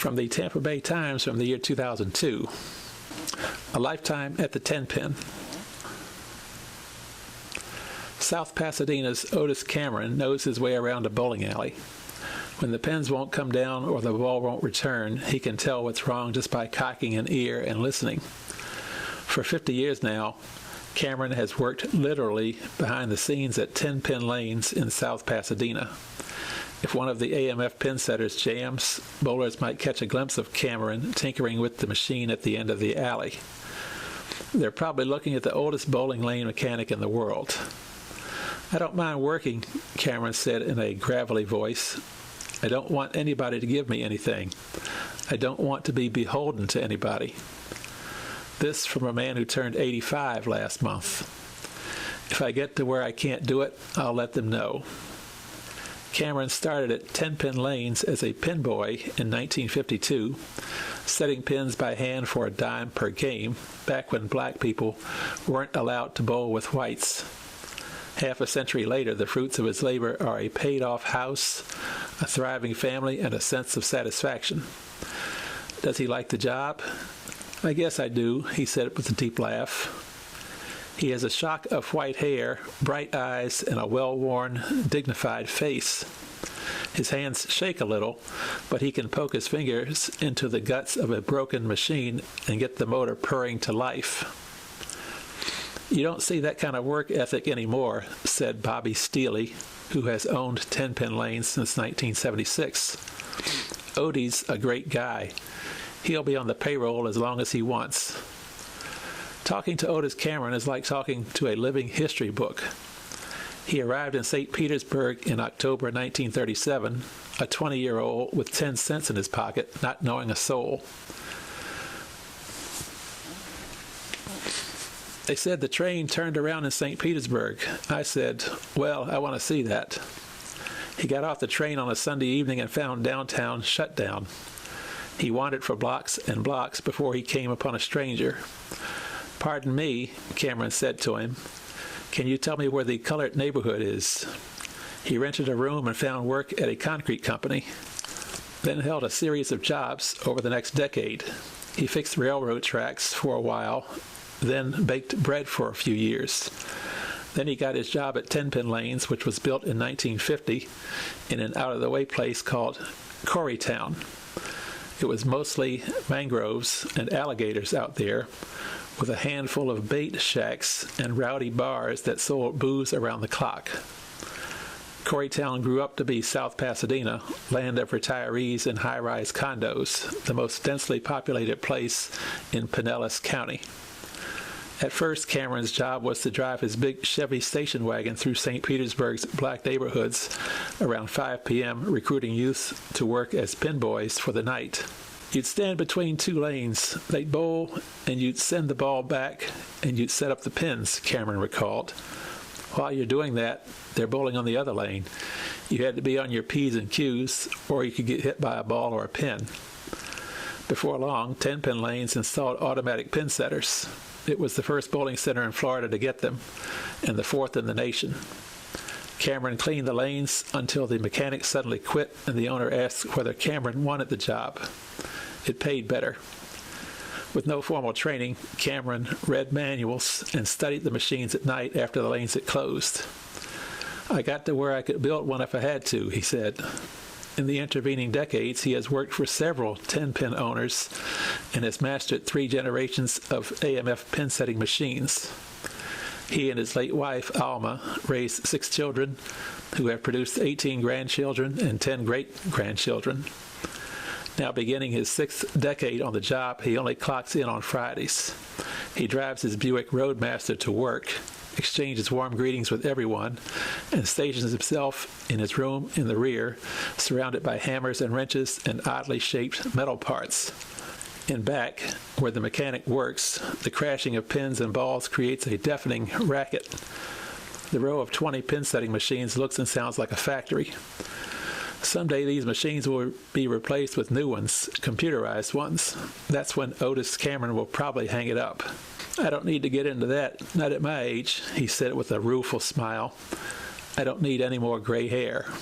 From the Tampa Bay Times from the year 2002. A lifetime at the 10-pin. South Pasadena's Otis Cameron knows his way around a bowling alley. When the pins won't come down or the ball won't return, he can tell what's wrong just by cocking an ear and listening. For 50 years now, Cameron has worked literally behind the scenes at 10-pin lanes in South Pasadena. If one of the AMF pin setters jams, bowlers might catch a glimpse of Cameron tinkering with the machine at the end of the alley. They're probably looking at the oldest bowling lane mechanic in the world. "I don't mind working," Cameron said in a gravelly voice. "I don't want anybody to give me anything. I don't want to be beholden to anybody." This from a man who turned 85 last month. "If I get to where I can't do it, I'll let them know." Cameron started at 10-pin lanes as a pin boy in 1952, setting pins by hand for a dime per game, back when black people weren't allowed to bowl with whites. Half a century later, the fruits of his labor are a paid-off house, a thriving family, and a sense of satisfaction. Does he like the job? "I guess I do," he said with a deep laugh. He has a shock of white hair, bright eyes, and a well-worn, dignified face. His hands shake a little, but he can poke his fingers into the guts of a broken machine and get the motor purring to life. "You don't see that kind of work ethic anymore," said Bobby Steely, who has owned 10-pin lanes since 1976. "Odie's a great guy. He'll be on the payroll as long as he wants." Talking to Otis Cameron is like talking to a living history book. He arrived in St. Petersburg in October 1937, a 20-year-old with 10 cents in his pocket, not knowing a soul. "They said the train turned around in St. Petersburg. I said, well, I want to see that." He got off the train on a Sunday evening and found downtown shut down. He wandered for blocks and blocks before he came upon a stranger. "Pardon me," Cameron said to him. "Can you tell me where the colored neighborhood is?" He rented a room and found work at a concrete company, then held a series of jobs over the next decade. He fixed railroad tracks for a while, then baked bread for a few years. Then he got his job at 10-pin lanes, which was built in 1950 in an out-of-the-way place called Coreytown. It was mostly mangroves and alligators out there, with a handful of bait shacks and rowdy bars that sold booze around the clock. Coreytown grew up to be South Pasadena, land of retirees and high-rise condos, the most densely populated place in Pinellas County. At first, Cameron's job was to drive his big Chevy station wagon through St. Petersburg's black neighborhoods around 5 p.m., recruiting youth to work as pin boys for the night. You'd stand between two lanes, they'd bowl, and you'd send the ball back, and you'd set up the pins, Cameron recalled. While you're doing that, they're bowling on the other lane. You had to be on your P's and Q's, or you could get hit by a ball or a pin. Before long, 10-pin lanes installed automatic pin setters. It was the first bowling center in Florida to get them, and the fourth in the nation. Cameron cleaned the lanes until the mechanic suddenly quit, and the owner asked whether Cameron wanted the job. It paid better. With no formal training, Cameron read manuals and studied the machines at night after the lanes had closed. "I got to where I could build one if I had to," he said. In the intervening decades, he has worked for several 10-pin owners and has mastered 3 generations of AMF pin-setting machines. He and his late wife, Alma, raised 6 children who have produced 18 grandchildren and 10 great-grandchildren. Now beginning his 6th decade on the job, he only clocks in on Fridays. He drives his Buick Roadmaster to work, exchanges warm greetings with everyone, and stations himself in his room in the rear, surrounded by hammers and wrenches and oddly shaped metal parts. In back, where the mechanic works, the crashing of pins and balls creates a deafening racket. The row of 20 pin-setting machines looks and sounds like a factory. Someday these machines will be replaced with new ones, computerized ones. That's when Otis Cameron will probably hang it up. "I don't need to get into that, not at my age," he said with a rueful smile. "I don't need any more gray hair."